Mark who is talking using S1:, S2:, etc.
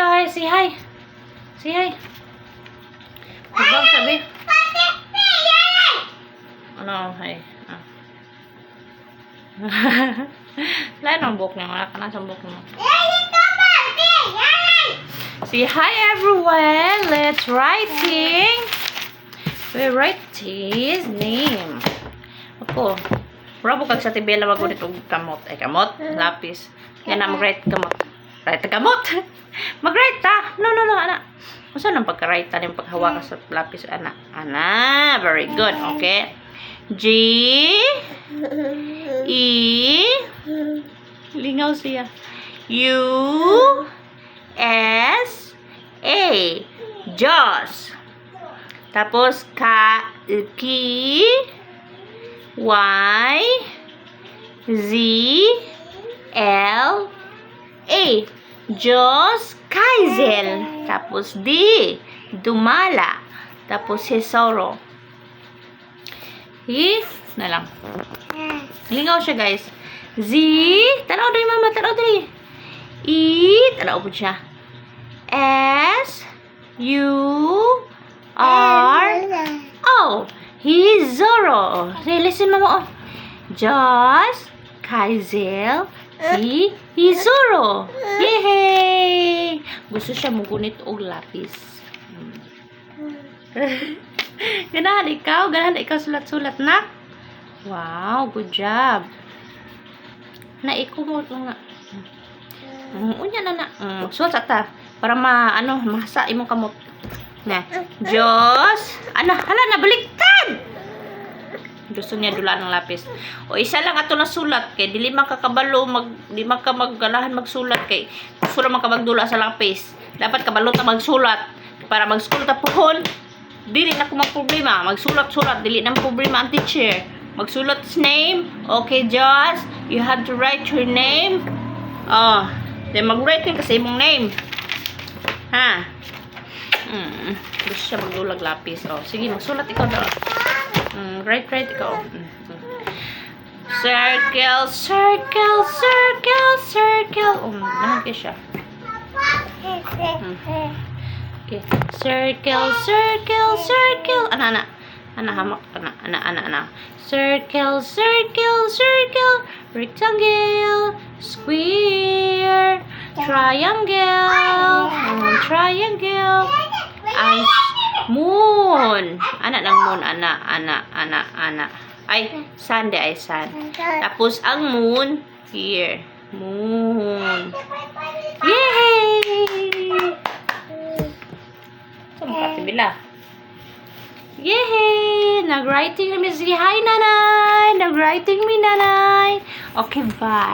S1: guys. Say hi. Say hi. Ano sabi? Ano? Hi. Lain ang buhok niya. Wala ka na sa buhok niya. Say hi everyone. Let's writing. We write his name. Ako. Bravo kag sa tibela wag ulit og kamot. Ay kamot, lapis. Yan na mag-write kamot. Write kamot. Mag-write ta. No, ana. Usa nang pagka-write ta ning paghawak sa lapis ana. Ana, very good. Okay. G E lingaw siya. U S A Jaws. Tapos K Y Z L A Jaws Kaizel. Tapos D Dumala. Tapos Hesoro. Na lang. Lingaw siya guys. Z tanaw diri mama, tanaw diri. E tanaw po siya. S U R O Hizoro. Listen mama. Jaws Kaizel Hizoro. Yay! Gusto siya mugunit og lapis. Ganahan ikaw sulat-sulat na. Wow, good job. Naikumot nga. Unya na. Sulat ta para mahasa imong kamot. Na. Diyos. Hala na baliktad. Gusto niya dula ng lapis. O isa lang ato na sulat kay dili man ka kabalo di man ka magganahan magsulat kay gusto man ka magdula sa lapis. Dapat kabalo ta magsulat para mag-school ta pohon. Dili na ko problema. Magsulat-sulat. Dili na problema ang teacher. Magsulat his name. Okay, Josh. You have to write your name. Then mag-write ka sa imong name. Ha? Gusto siya magdulag lapis. Sige, magsulat ikaw daw. Write ikaw. Circle, circle, circle, circle. Nahan kayo siya. Okay. Circle, circle, circle. Ana. Hamak. Ana. Circle, circle, circle. Rectangle. Square. Triangle. Triangle. Moon. Ana ng moon. Ana. Ay, sun. Tapos ang moon here. Moon. Yay! Bila. Yay! Nag-writing na mi. Hi, nanay! Nag-writing mi, nanay! Okay, bye.